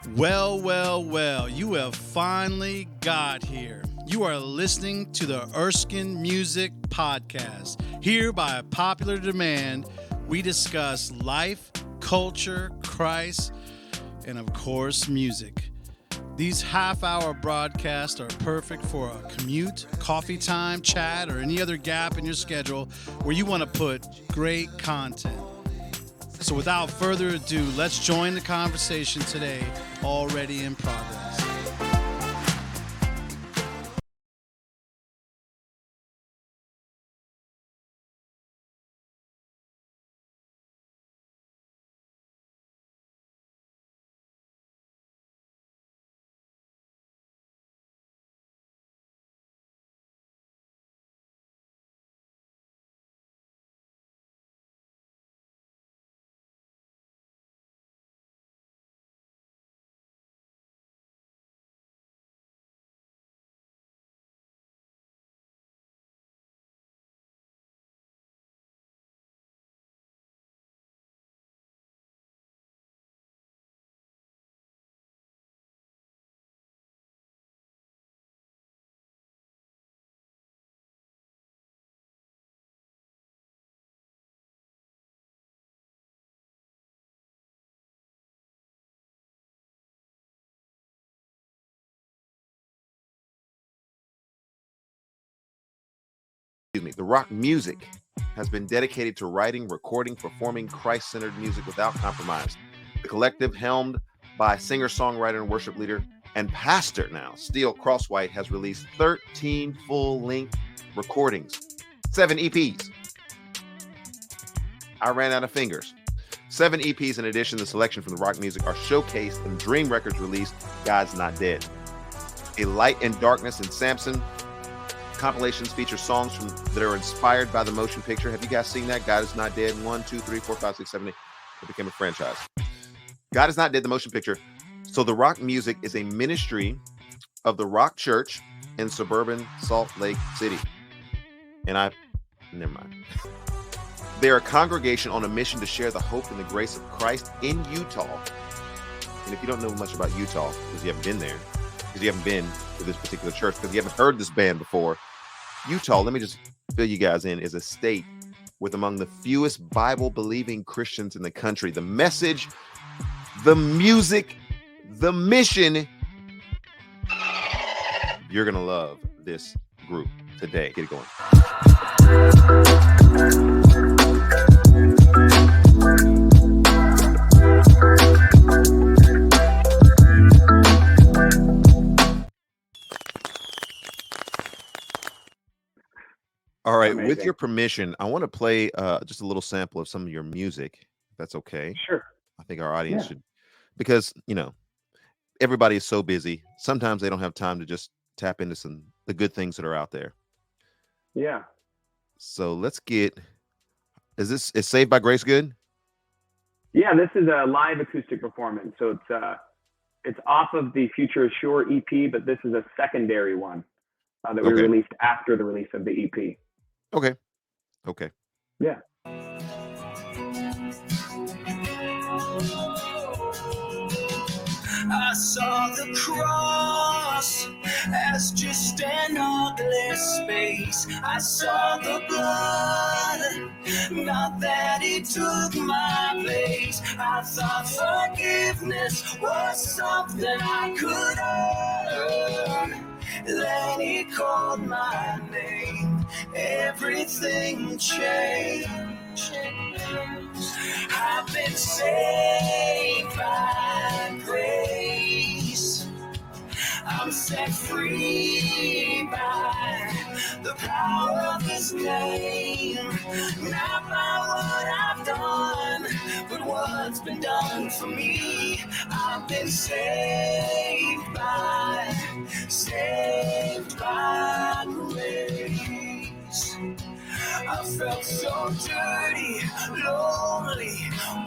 Well, you have finally got here. You are listening to the Erskine Music Podcast. Here, by popular demand, we discuss life, culture, Christ, and of course, music. These half-hour broadcasts are perfect for a commute, coffee time, chat, or any other gap in your schedule where you want to put great content. So without further ado, let's join the conversation today, already in progress. The rock music has been dedicated to writing, recording, performing Christ-centered music without compromise. The collective, helmed by singer-songwriter and worship leader and pastor now, Steele Crosswhite, has released 13 full-length recordings, 7 EPs. I ran out of fingers. 7 EPs in addition to the selection from the rock music are showcased in Dream Records released God's Not Dead. A Light and Darkness and Samson compilations feature songs that are inspired by the motion picture. Have you guys seen that? God Is Not Dead. 1, 2, 3, 4, 5, 6, 7, 8. It became a franchise. God Is Not Dead, the motion picture. So the rock music is a ministry of the Rock Church in suburban Salt Lake City. Never mind. They're a congregation on a mission to share the hope and the grace of Christ in Utah. And if you don't know much about Utah, because you haven't been there, because you haven't been to this particular church, because you haven't heard this band before, Utah, let me just fill you guys in, is a state with among the fewest Bible-believing Christians in the country. The message, the music, the mission. You're going to love this group today. Get it going. All right, Amazing. with your permission, I want to play just a little sample of some of your music, if that's okay. Sure. I think our audience Yeah. should, because, everybody is so busy. Sometimes they don't have time to just tap into the good things that are out there. Yeah. So let's is Saved by Grace good? Yeah, this is a live acoustic performance. So it's off of the Future is Sure EP, but this is a secondary one that we Okay. released after the release of the EP. Okay. Yeah. I saw the cross as just an ugly space. I saw the blood, not that it took my place. I thought forgiveness was something I could earn. Then he called my name, everything changed. I've been saved by grace. I'm set free by the power of His name. Not by what I've done, but what's been done for me. I've been saved by grace. I felt so dirty, lonely,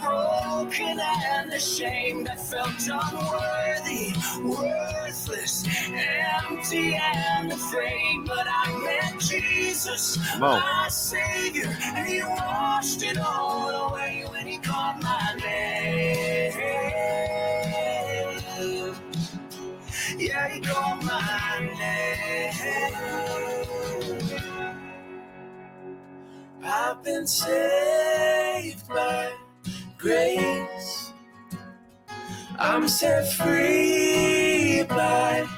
broken and ashamed. I felt unworthy, worthless, empty and afraid. But I met Jesus, my Savior, and He washed it all away when He called my name. I've been saved by grace. I'm set free by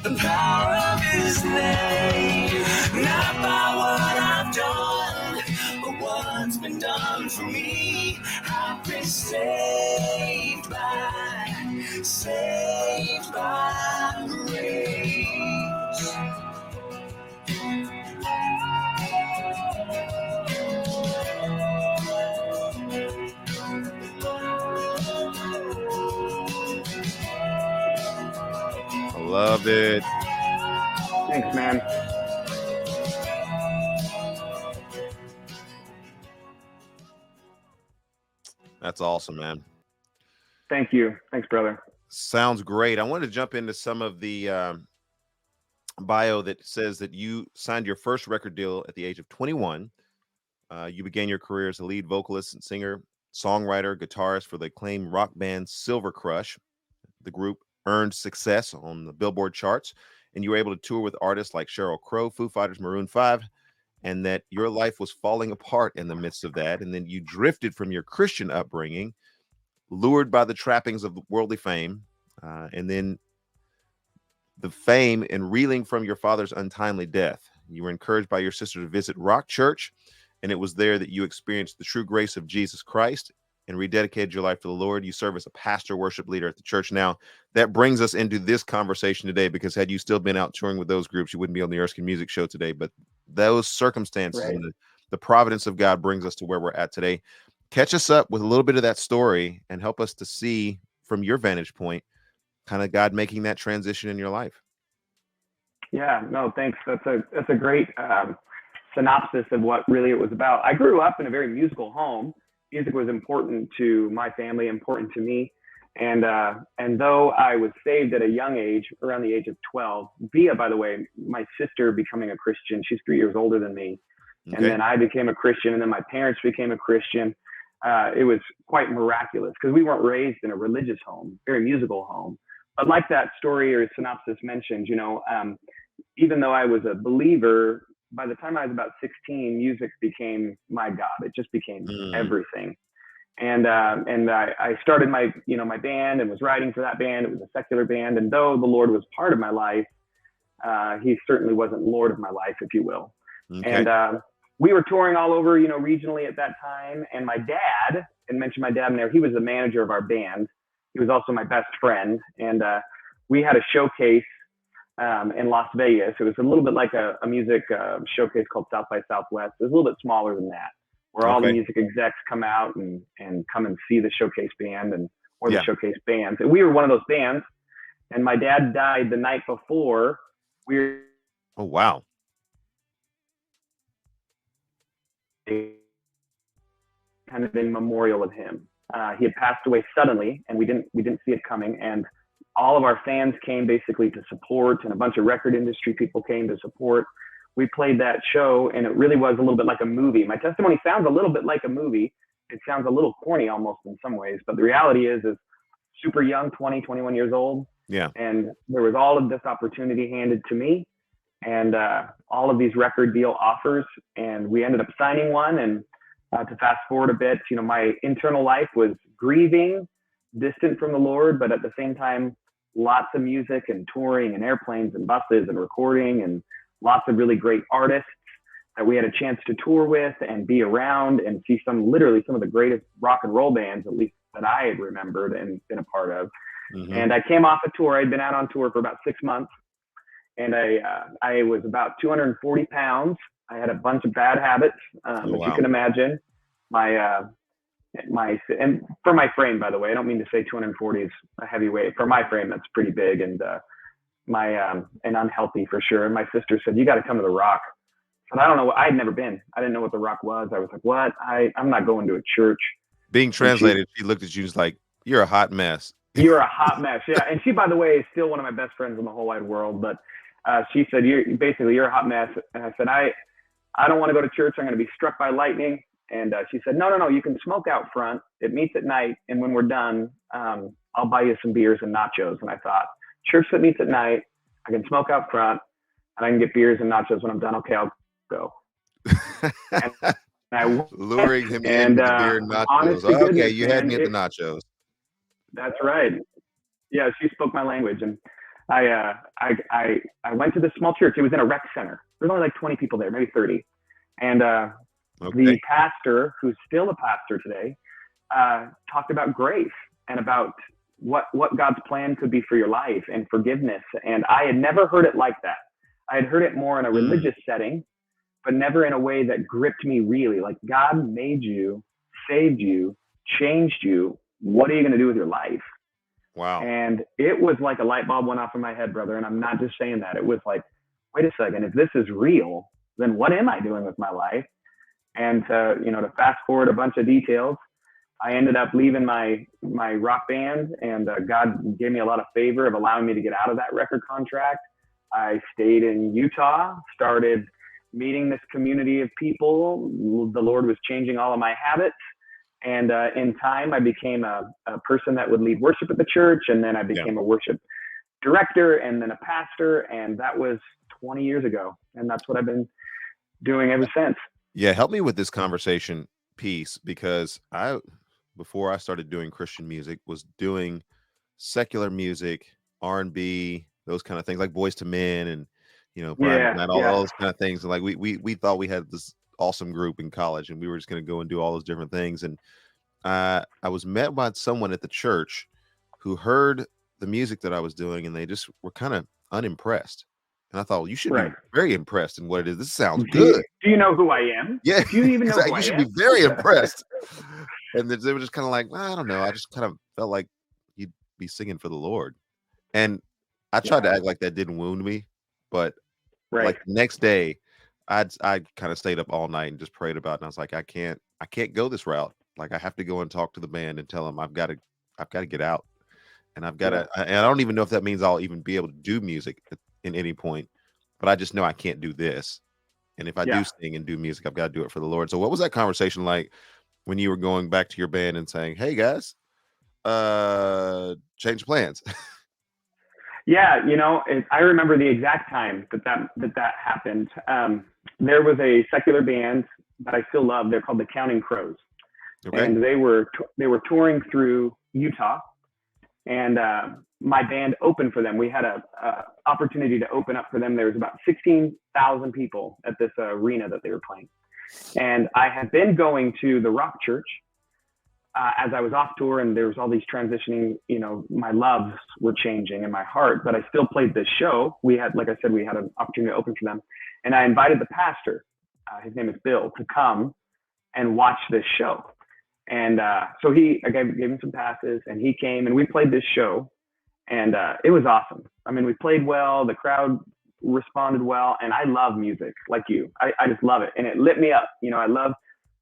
the power of his name. Not by what I've done, but what's been done for me. I've been saved by grace. I love it. Thanks, man. That's awesome, man. Thank you. Thanks, brother. Sounds great. I wanted to jump into some of the bio that says that you signed your first record deal at the age of 21. You began your career as a lead vocalist and singer, songwriter, guitarist for the acclaimed rock band Silver Crush. The group earned success on the Billboard charts, and you were able to tour with artists like Sheryl Crow, Foo Fighters, Maroon 5, and that your life was falling apart in the midst of that. And then you drifted from your Christian upbringing, lured by the trappings of worldly fame, and then the fame and reeling from your father's untimely death. You were encouraged by your sister to visit Rock Church, and it was there that you experienced the true grace of Jesus Christ and rededicated your life to the Lord. You serve as a pastor, worship leader at the church now. That brings us into this conversation today, because had you still been out touring with those groups, you wouldn't be on the Erskine Music Show today. But those circumstances Right. and the providence of God brings us to where we're at today. Catch us up with a little bit of that story and help us to see from your vantage point, kind of God making that transition in your life. Yeah, no, thanks. That's a great synopsis of what really it was about. I grew up in a very musical home. Music was important to my family, important to me. And though I was saved at a young age, around the age of 12, via, by the way, my sister becoming a Christian. She's 3 years older than me. Okay. And then I became a Christian, and then my parents became a Christian. It was quite miraculous because we weren't raised in a religious home, very musical home. But like that story or synopsis mentioned, even though I was a believer, by the time I was about 16, music became my God. It just became everything. And I started my band and was writing for that band. It was a secular band. And though the Lord was part of my life, he certainly wasn't Lord of my life, if you will. Okay. And we were touring all over, regionally at that time. And my dad, and mentioned my dad in there, he was the manager of our band. He was also my best friend. And we had a showcase in Las Vegas. It was a little bit like a music showcase called South by Southwest. It was a little bit smaller than that, where all the music execs come out and come and see the showcase band or the showcase bands. And we were one of those bands. And my dad died the night before. Oh, wow. Kind of in memorial of him. He had passed away suddenly, and we didn't see it coming. And all of our fans came basically to support, and a bunch of record industry people came to support. We played that show, and it really was a little bit like a movie. My testimony sounds a little bit like a movie. It sounds a little corny almost in some ways, but the reality is super young, 20, 21 years old. Yeah. And there was all of this opportunity handed to me, and all of these record deal offers, and we ended up signing one. And to fast forward a bit, my internal life was grieving, distant from the Lord, but at the same time, lots of music and touring and airplanes and buses and recording and lots of really great artists that we had a chance to tour with and be around and see literally some of the greatest rock and roll bands, at least that I had remembered and been a part of. Mm-hmm. And I came off a tour. I'd been out on tour for about 6 months, and I was about 240 pounds. I had a bunch of bad habits, as you can imagine. And for my frame, by the way, I don't mean to say 240 is a heavy weight. For my frame, that's pretty big and and unhealthy for sure. And my sister said, "You got to come to the Rock." But I don't know. I'd never been. I didn't know what the Rock was. I was like, "What? I'm not going to a church." Being translated, she looked at you and was like, "You're a hot mess." You're a hot mess. Yeah. And she, by the way, is still one of my best friends in the whole wide world. But she said, you're a hot mess. And I said, I don't want to go to church. I'm going to be struck by lightning. And she said, no, you can smoke out front. It meets at night. And when we're done, I'll buy you some beers and nachos. And I thought, church that meets at night, I can smoke out front, and I can get beers and nachos when I'm done. Okay, I'll go. And I went, Luring him in and with the beer and nachos. honest to Okay, goodness, you had man, me at the nachos. that's right. Yeah, she spoke my language, and I went to this small church. It was in a rec center. There's only like 20 people there, maybe 30. And the Okay. pastor, who's still a pastor today, talked about grace and about what God's plan could be for your life and forgiveness. And I had never heard it like that. I had heard it more in a religious setting, but never in a way that gripped me really. Like, God made you, saved you, changed you. What are you going to do with your life? Wow. And it was like a light bulb went off in my head, brother. And I'm not just saying that. It was like, wait a second, if this is real, then what am I doing with my life? And to fast forward a bunch of details, I ended up leaving my rock band, and God gave me a lot of favor of allowing me to get out of that record contract. I stayed in Utah, started meeting this community of people. The Lord was changing all of my habits. And in time, I became a person that would lead worship at the church. And then I became a worship director and then a pastor. And that was 20 years ago. And that's what I've been doing ever since. Yeah, help me with this conversation piece, because before I started doing Christian music, was doing secular music, R&B, those kind of things, like Boys to Men and Brian McKnight, all those kind of things. And like we thought we had this awesome group in college, and we were just going to go and do all those different things. And I was met by someone at the church who heard the music that I was doing, and they just were kind of unimpressed. And I thought, well, you should be very impressed in what it is. This sounds good. Do you know who I am? Yeah. Do you even know who I am? You should be very impressed. And they were just kind of like, I don't know. I just kind of felt like you'd be singing for the Lord. And I tried to act like that didn't wound me. But like the next day, I kind of stayed up all night and just prayed about it. And I was like, I can't go this route. Like, I have to go and talk to the band and tell them I've got to get out. And I've got to, and I don't even know if that means I'll even be able to do music in any point, but I just know I can't do this. And if I do sing and do music, I've got to do it for the Lord. So what was that conversation like when you were going back to your band and saying, hey guys, change plans? Yeah. I remember the exact time that happened. There was a secular band that I still love. They're called the Counting Crows. Okay. And they were touring through Utah, and my band opened for them. We had a opportunity to open up for them. There was about 16,000 people at this arena that they were playing. And I had been going to the rock church as I was off tour, and there was all these transitioning, my loves were changing in my heart, but I still played this show. Like I said, we had an opportunity to open for them. And I invited the pastor, his name is Bill, to come and watch this show. And so I gave him some passes, and he came and we played this show, and it was awesome. I mean, we played well, the crowd responded well, and I love music like you. I just love it, and it lit me up. I love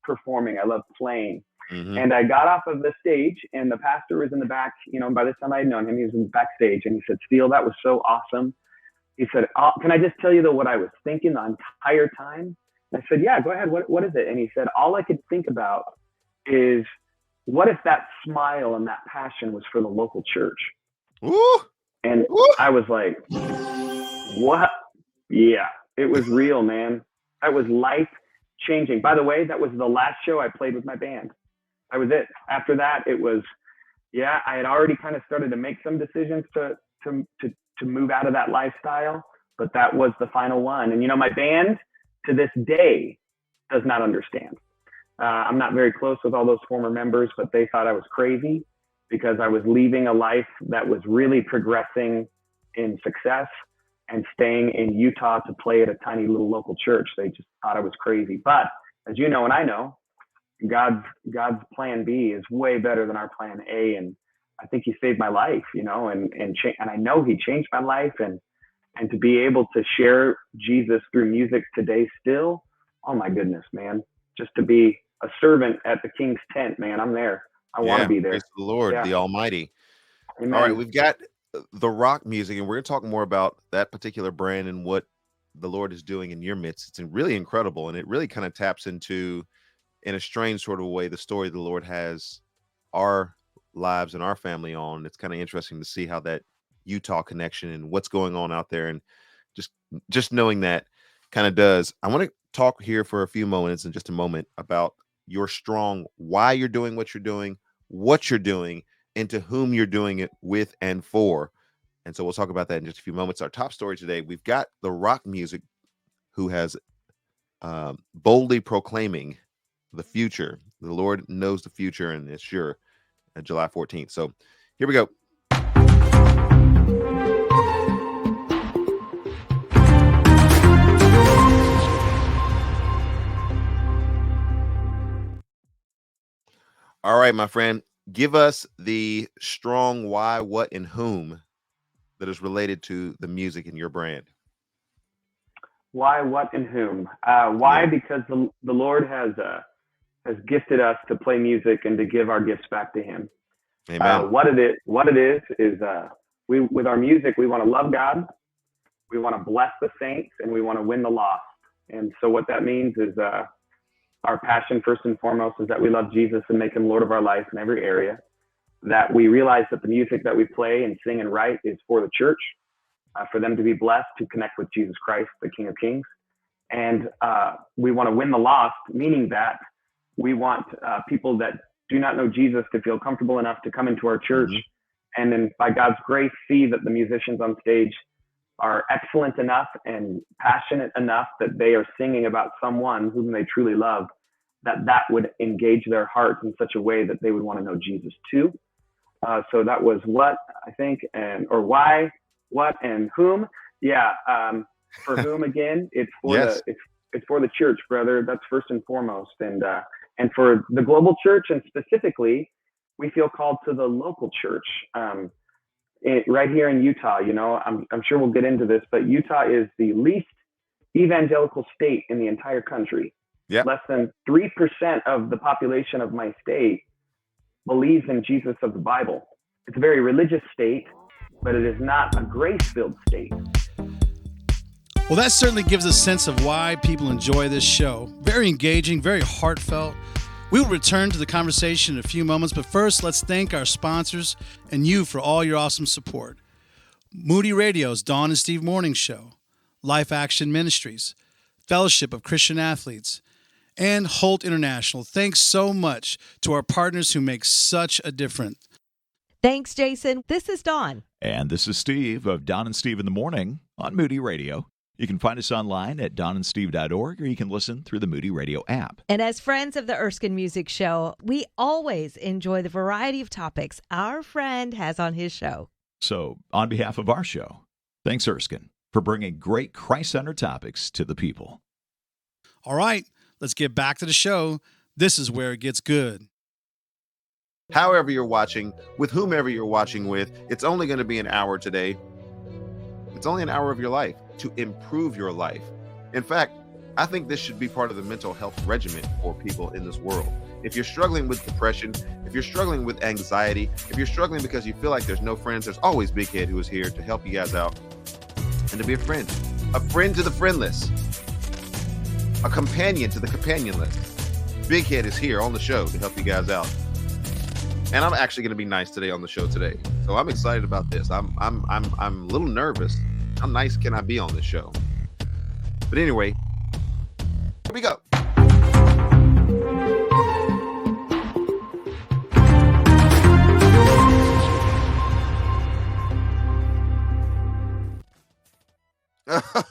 performing, I love playing. Mm-hmm. And I got off of the stage, and the pastor was in the back. By this time I had known him, he was in the backstage, and he said, Steele, that was so awesome. He said, can I just tell you though what I was thinking the entire time? And I said, yeah, go ahead. What is it? And he said, all I could think about is, what if that smile and that passion was for the local church? Ooh. And ooh. I was like, what? Yeah, it was real, man. That was life changing. By the way, that was the last show I played with my band. That was it. After that, it was, I had already kind of started to make some decisions to move out of that lifestyle, but that was the final one. And my band to this day does not understand. I'm not very close with all those former members, but they thought I was crazy because I was leaving a life that was really progressing in success and staying in Utah to play at a tiny little local church. They just thought I was crazy. But as you know, and I know, God's plan B is way better than our plan A. And I think he saved my life, and I know he changed my life, and to be able to share Jesus through music today still, oh my goodness, man, just to be a servant at the King's tent, man, I'm there. I want to be there. Praise the Lord, the Almighty. Amen. All right, we've got the rock music, and we're going to talk more about that particular brand and what the Lord is doing in your midst. It's really incredible, and it really kind of taps into, in a strange sort of way, the story the Lord has our lives and our family on. It's kind of interesting to see how that Utah connection and what's going on out there, and just knowing that kind of does. I want to talk here for a few moments in just a moment about your strong, why you're doing, what you're doing, and to whom you're doing it with and for. And so we'll talk about that in just a few moments. Our top story today, we've got the rock music who has boldly proclaiming the future. The Lord knows the future, and it's sure, July 14th. So here we go. All right, my friend, give us the strong why, what, and whom that is related to the music in your brand. Why, what, and whom? Why? Yeah. Because the Lord has gifted us to play music and to give our gifts back to Him. Amen. What it is we, with our music, we want to love God, we want to bless the saints, and we want to win the lost. And so what that means is our passion, first and foremost, is that we love Jesus and make Him Lord of our life in every area. That we realize that the music that we play and sing and write is for the church, for them to be blessed, to connect with Jesus Christ, the King of Kings. And we want to win the lost, meaning that we want people that do not know Jesus to feel comfortable enough to come into our church, and then by God's grace see that the musicians on stage are excellent enough and passionate enough that they are singing about someone whom they truly love, that would engage their hearts in such a way that they would want to know Jesus too. So that was what I think, or why, what, and whom. Yeah, for whom again? It's for Yes. it's for the church, brother. That's first and foremost, and for the global church, and specifically, we feel called to the local church. Right here in Utah, I'm sure we'll get into this, but Utah is the least evangelical state in the entire country. Yep. Less than 3% of the population of my state believes in Jesus of the Bible. It's a very religious state, but it is not a grace-filled state. Well, that certainly gives a sense of why people enjoy this show. Very engaging, very heartfelt. We will return to the conversation in a few moments, but first, let's thank our sponsors and you for all your awesome support. Moody Radio's Dawn and Steve Morning Show, Life Action Ministries, Fellowship of Christian Athletes, and Holt International. Thanks so much to our partners who make such a difference. Thanks, Jason. This is Dawn. And this is Steve of Don and Steve in the Morning on Moody Radio. You can find us online at donandsteve.org, or you can listen through the Moody Radio app. And as friends of the Erskine Music Show, we always enjoy the variety of topics our friend has on his show. So, on behalf of our show, thanks, Erskine, for bringing great Christ-centered topics to the people. All right, let's get back to the show. This is where it gets good. However you're watching, with whomever you're watching with, it's only going to be an hour today. It's only an hour of your life to improve your life. In fact, I think this should be part of the mental health regimen for people in this world. If you're struggling with depression, if you're struggling with anxiety, if you're struggling because you feel like there's no friends, there's always Big Head who is here to help you guys out and to be a friend to the friendless, a companion to the companionless. Big Head is here on the show to help you guys out. And I'm actually going to be nice today on the show today. So I'm excited about this. I'm a little nervous. How nice can I be on this show? But anyway, here we go.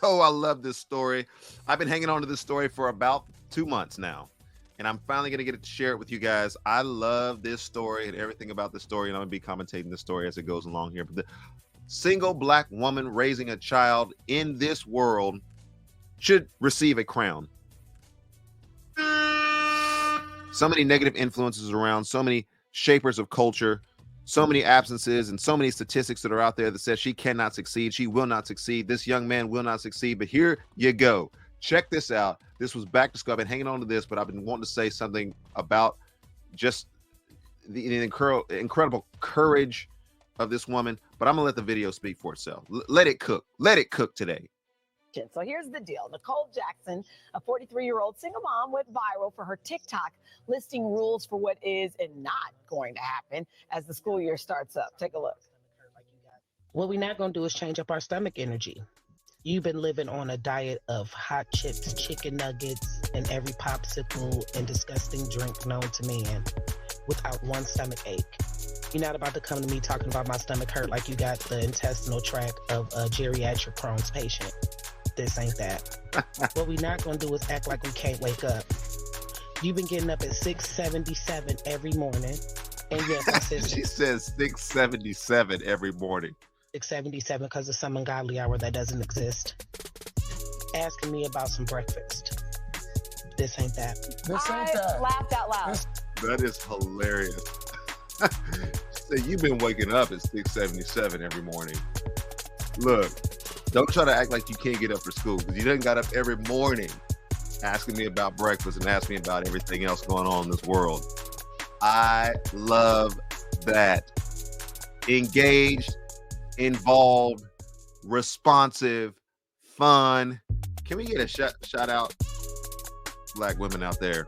Oh, I love this story. I've been hanging on to this story for about 2 months now, and I'm finally going to get to share it with you guys. I love this story and everything about this story, and I'm going to be commentating this story as it goes along here. But the single black woman raising a child in this world should receive a crown. So many negative influences around, so many shapers of culture, so many absences, and so many statistics that are out there that says she cannot succeed. She will not succeed. This young man will not succeed. But here you go. Check this out. This was back to school. I've been hanging on to this, but I've been wanting to say something about just the incredible courage of this woman. But I'm going to let the video speak for itself. Let it cook. Let it cook today. So here's the deal. Nicole Jackson, a 43-year-old single mom, went viral for her TikTok listing rules for what is and not going to happen as the school year starts up. Take a look. What we're not going to do is change up our stomach energy. You've been living on a diet of hot chips, chicken nuggets, and every popsicle and disgusting drink known to man without one stomach ache. You're not about to come to me talking about my stomach hurt like you got the intestinal tract of a geriatric Crohn's patient. This ain't that. What we not going to do is act like we can't wake up. You've been getting up at 6:77 every morning. And yes, she says 6:77 every morning. 6:77 because of some ungodly hour that doesn't exist. Asking me about some breakfast. This ain't that. This ain't that. I laughed out loud. That is hilarious. So you've been waking up at 6:77 every morning. Look, don't try to act like you can't get up for school, because you done got up every morning asking me about breakfast and asking me about everything else going on in this world. I love that. Engaged, involved, responsive, fun. Can we get a shout out? Black women out there,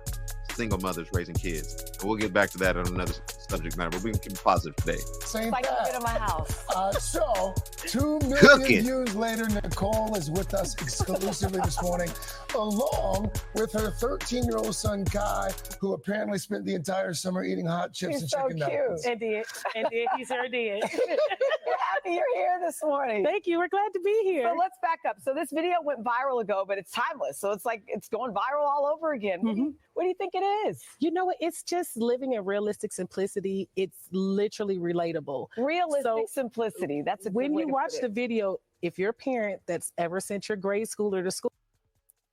single mothers raising kids. And we'll get back to that on another subject matter, but we can keep it positive today. Same Like a bit of my house. So 2 million Cooking. views later, Nicole is with us exclusively this morning, along with her 13-year-old son, Kai, who apparently spent the entire summer eating hot chips He's and so chicken nuggets. cute. And did. He sure did. We're happy you're here this morning. Thank you. We're glad to be here. So let's back up. So this video went viral ago, but it's timeless. So it's like it's going viral all over again. What do you think it is? You know what? It's just living in realistic simplicity. It's literally relatable. Realistic simplicity. That's a good when way you to watch put the it. video, if you're a parent that's ever sent your grade schooler to school.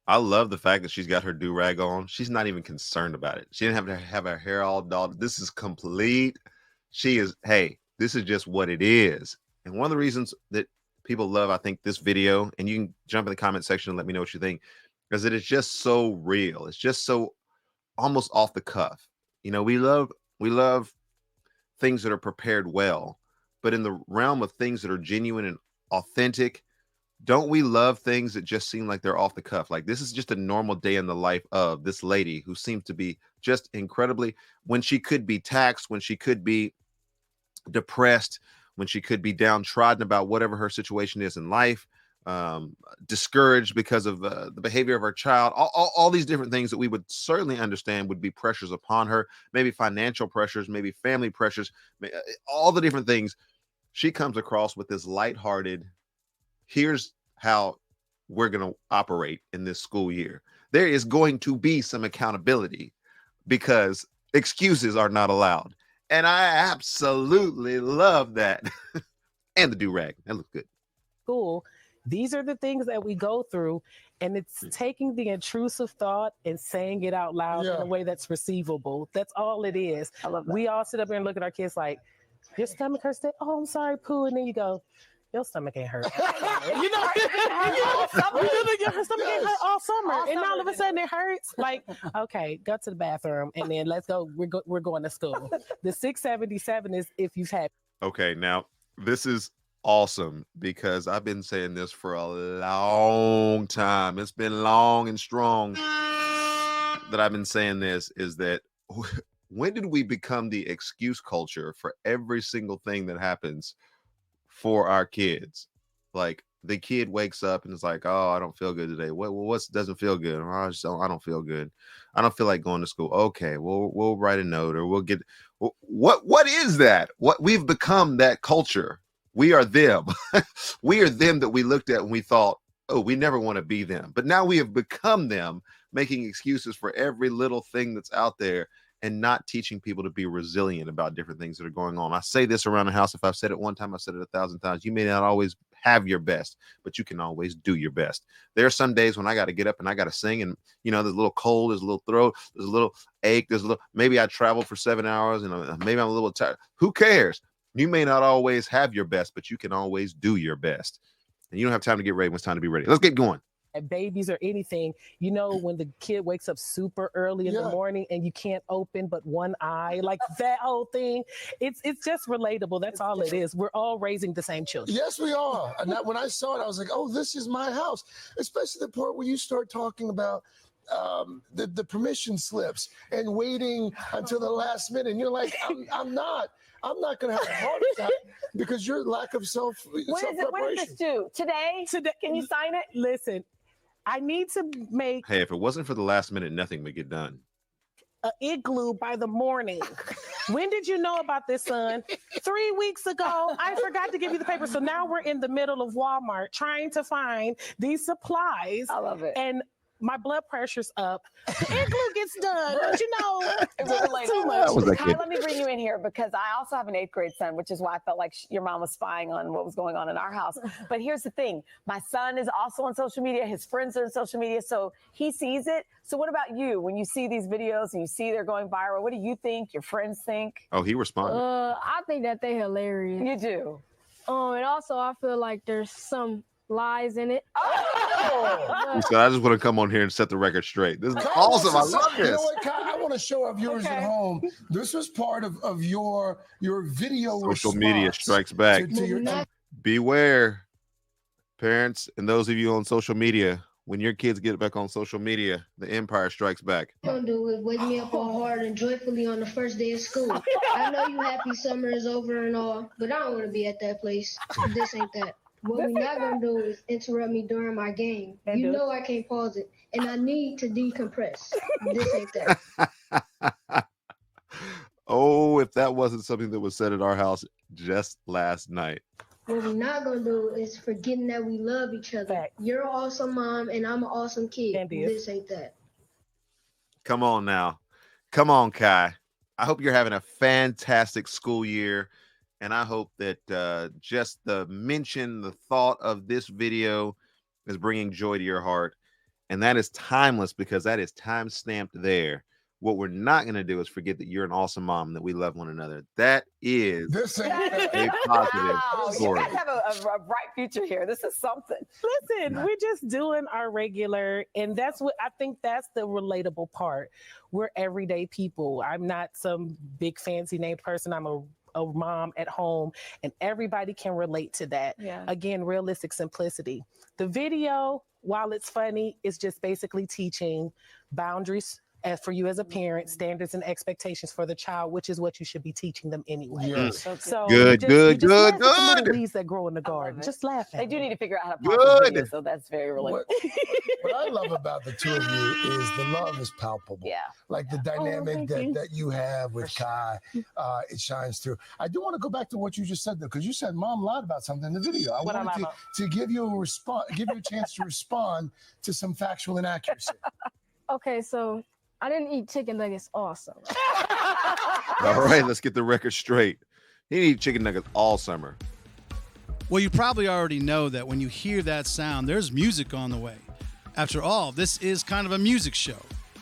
I love the fact that she's got her do-rag on. She's not even concerned about it. She didn't have to have her hair all dolled. This is complete. She is, hey, this is just what it is. And one of the reasons that people love, I think, this video, and you can jump in the comment section and let me know what you think, is that it's just so real. It's just so almost off the cuff. You know, we love things that are prepared well, but in the realm of things that are genuine and authentic, don't we love things that just seem like they're off the cuff? Like, this is just a normal day in the life of this lady who seems to be just incredibly, when she could be taxed, when she could be depressed, when she could be downtrodden about whatever her situation is in life, discouraged because of the behavior of her child, all these different things that we would certainly understand would be pressures upon her, maybe financial pressures, maybe family pressures, all the different things. She comes across with this lighthearted, here's how we're going to operate in this school year. There is going to be some accountability because excuses are not allowed. And I absolutely love that. And the do-rag. That looks good. School. These are the things that we go through, and it's taking the intrusive thought and saying it out loud in a way that's receivable. That's all it is. I love that. We all sit up here and look at our kids like, your stomach hurts? Oh, I'm sorry, Pooh. And then you go, your stomach ain't hurt. You know, her stomach ain't hurt all summer. And all of a sudden it hurts. Like, okay, go to the bathroom and then let's go. We're going to school. The 677 is if you've had. Okay, now this is awesome because I've been saying this for a long time. It's been long and strong that I've been saying this, is that when did we become the excuse culture for every single thing that happens for our kids? Like, the kid wakes up and is like, oh, I don't feel good today. What doesn't feel good? Oh, I don't feel good. I don't feel like going to school. Okay, we'll write a note, or we'll get what is that? What we've become, that culture. We are them. We are them that we looked at and we thought, oh, we never want to be them. But now we have become them, making excuses for every little thing that's out there and not teaching people to be resilient about different things that are going on. I say this around the house. If I've said it one time, I've said it 1,000 times. You may not always have your best, but you can always do your best. There are some days when I got to get up and I got to sing, and, you know, there's a little cold, there's a little throat, there's a little ache, maybe I traveled for 7 hours and maybe I'm a little tired. Who cares? You may not always have your best, but you can always do your best. And you don't have time to get ready when it's time to be ready. Let's get going. Babies or anything, you know, when the kid wakes up super early in the morning and you can't open but one eye, like that whole thing, it's just relatable. That's all it is. We're all raising the same children. Yes, we are. And when I saw it, I was like, oh, this is my house. Especially the part where you start talking about the permission slips and waiting until the last minute. And you're like, I'm not going to have a heart attack because your lack of self-preparation. What does this do? Today, can you sign it? Listen, I need to make Hey, if it wasn't for the last minute, nothing would get done. an igloo by the morning. When did you know about this, son? 3 weeks ago. I forgot to give you the paper. So now we're in the middle of Walmart trying to find these supplies. I love it. And my blood pressure's up. The igloo gets done. Don't you know? Like, Too much. Kai, let me bring you in here because I also have an 8th grade son, which is why I felt like your mom was spying on what was going on in our house. But here's the thing. My son is also on social media. His friends are on social media, so he sees it. So what about you? When you see these videos and you see they're going viral, what do you think? Your friends think? Oh, he responded. I think that they're hilarious. You do? And also I feel like there's some lies in it. He said, I just want to come on here and set the record straight. This is awesome. I love this. You know what, Kai? I want to show our viewers at home. This was part of your video. Social media strikes back. Beware, parents, and those of you on social media. When your kids get back on social media, the empire strikes back. Don't do it. Wake me up all hard and joyfully on the first day of school. I know you happy summer is over and all, but I don't want to be at that place. This ain't that. What we're not going to do is interrupt me during my game. You know I can't pause it, and I need to decompress. This ain't that. Oh, if that wasn't something that was said at our house just last night. What we're not going to do is forgetting that we love each other. You're an awesome mom, and I'm an awesome kid. This ain't that. Come on now. Come on, Kai. I hope you're having a fantastic school year. And I hope that just the mention, the thought of this video is bringing joy to your heart. And that is timeless because that is time stamped there. What we're not going to do is forget that you're an awesome mom and that we love one another. That is a positive story. You guys have a bright future here. This is something. Listen, we're just doing our regular, and that's what I think that's the relatable part. We're everyday people. I'm not some big fancy named person. I'm a mom at home, and everybody can relate to that. Yeah. Again, realistic simplicity. The video, while it's funny, is just basically teaching boundaries as for you as a parent, standards and expectations for the child, which is what you should be teaching them anyway. Yes. So good. Weeds that grow in the garden. Just laugh at They do them. need to figure out how to pause the video, so that's very relatable. What I love about the two of you is the love is palpable. Yeah. Like the dynamic that you have with Kai, it shines through. I do want to go back to what you just said, though, because you said mom lied about something in the video. I wanted to give you a chance to respond to some factual inaccuracy. Okay, so I didn't eat chicken nuggets all summer. All right, let's get the record straight. He didn't eat chicken nuggets all summer. Well, you probably already know that when you hear that sound, there's music on the way. After all, this is kind of a music show.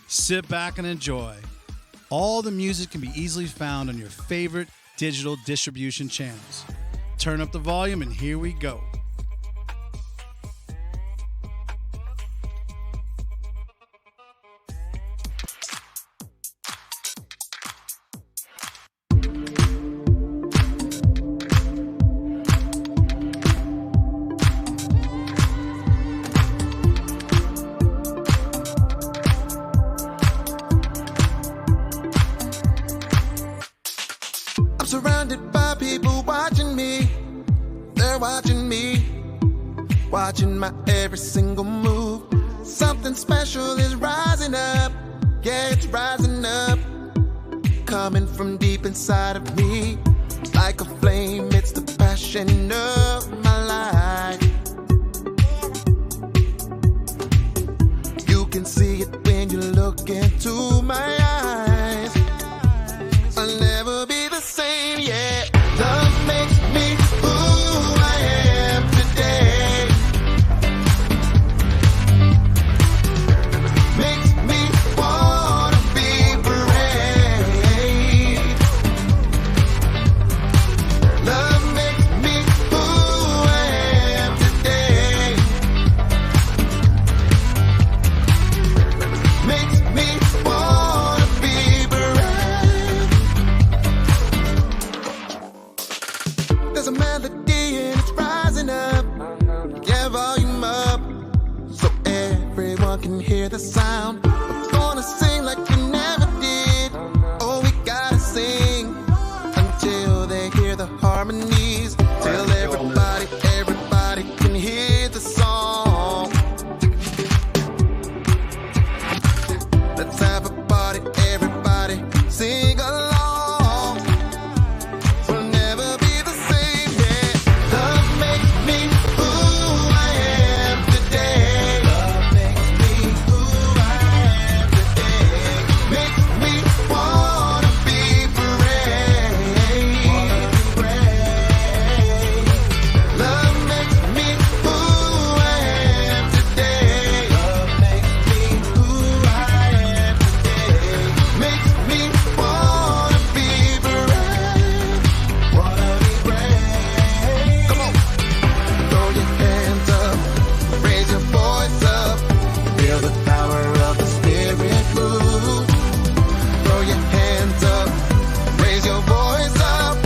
Sit back and enjoy. All the music can be easily found on your favorite digital distribution channels. Turn up the volume and here we go. Surrounded by people watching me. They're watching me, watching my every single move. Something special is rising up. Yeah, it's rising up. Coming from deep inside of me. Like a flame, it's the passion of my life. You can see it when you look into my eyes. I'll never be the same, yeah. Love makes me who I am today. Makes me wanna be brave. Love makes me who I am today. Makes me wanna be brave. There's a melody and it's rising up. Yeah, volume up, so everyone can hear the sound. harmonies till everybody can hear the song. Let's have a party, everybody sing along. We'll never be the same, yeah. Love makes me who I am today. Love makes me who I am today. Makes me wanna be brave. Love makes me who I am today. Love makes me who I am today. Makes me wanna be brave. Wanna be brave. Come on. Throw your hands up, raise your voice up. Feel the power of the Spirit move. Throw your hands up, raise your voice up.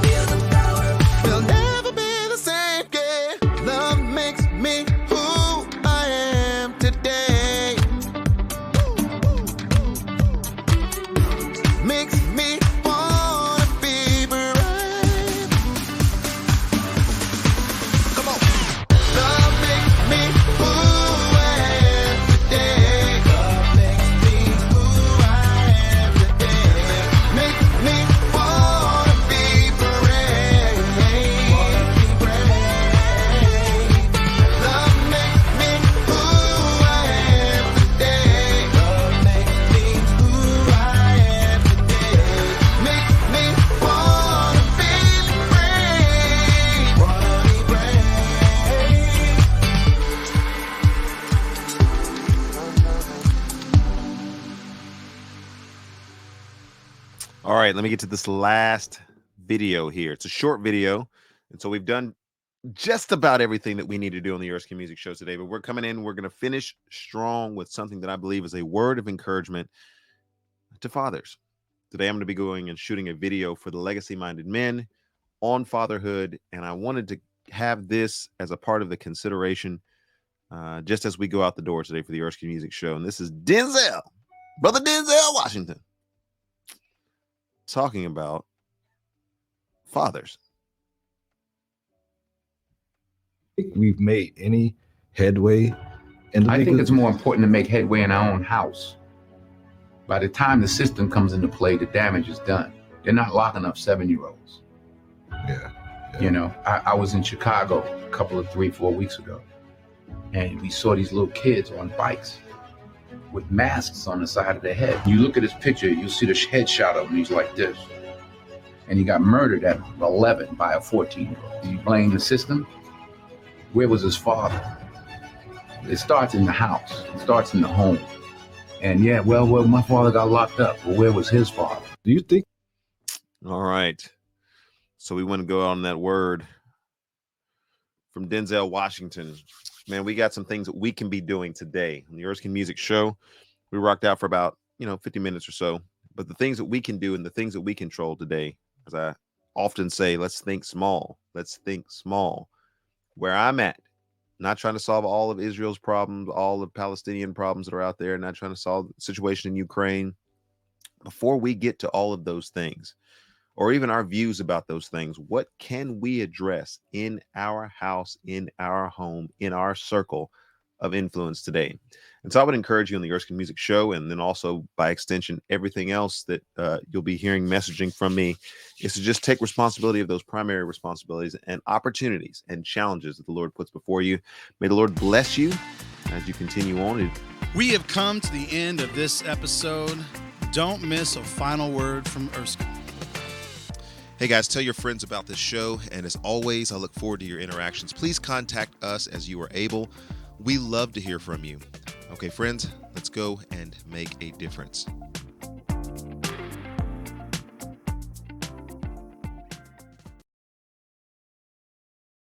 Feel the power. We'll never be the same, yeah. Love makes me who I am today. Makes me wanna be brave. Come on. Love makes me who I am today. Love makes me who I am today. Makes me wanna be brave. Wanna be brave. Love makes me who I am today. Love makes me who I am today. Makes me wanna be brave. Wanna be brave. All right, let me get to this last video here. It's a short video. And so we've done just about everything that we need to do on the Erskine Music Show today. But we're coming in, we're going to finish strong with something that I believe is a word of encouragement to fathers. Today, I'm going to be going and shooting a video for the legacy-minded men on fatherhood. And I wanted to have this as a part of the consideration just as we go out the door today for the Erskine Music Show. And this is Denzel, Brother Denzel Washington, talking about fathers. Think we've made any headway? And I think it's more important to make headway in our own house. By the time the system comes into play, the damage is done. They're not locking up 7-year-olds. Yeah. You know, I was in Chicago a couple of 3-4 weeks ago, and we saw these little kids on bikes with masks on the side of their head. You look at his picture, you'll see the headshot of him. He's like this. And he got murdered at 11 by a 14-year-old. You blame the system? Where was his father? It starts in the house. It starts in the home. And yeah, well, my father got locked up. But where was his father? Do you think? All right. So we want to go on that word from Denzel Washington. Man, we got some things that we can be doing today on the Erskine Music Show. We rocked out for about, 50 minutes or so. But the things that we can do and the things that we control today, as I often say, let's think small. Let's think small. Where I'm at, not trying to solve all of Israel's problems, all the Palestinian problems that are out there, not trying to solve the situation in Ukraine. Before we get to all of those things, or even our views about those things, what can we address in our house, in our home, in our circle of influence today? And so I would encourage you on the Erskine Music Show, and then also by extension, everything else that you'll be hearing messaging from me, is to just take responsibility of those primary responsibilities and opportunities and challenges that the Lord puts before you. May the Lord bless you as you continue on. We have come to the end of this episode. Don't miss a final word from Erskine. Hey guys, tell your friends about this show. And as always, I look forward to your interactions. Please contact us as you are able. We love to hear from you. Okay, friends, let's go and make a difference.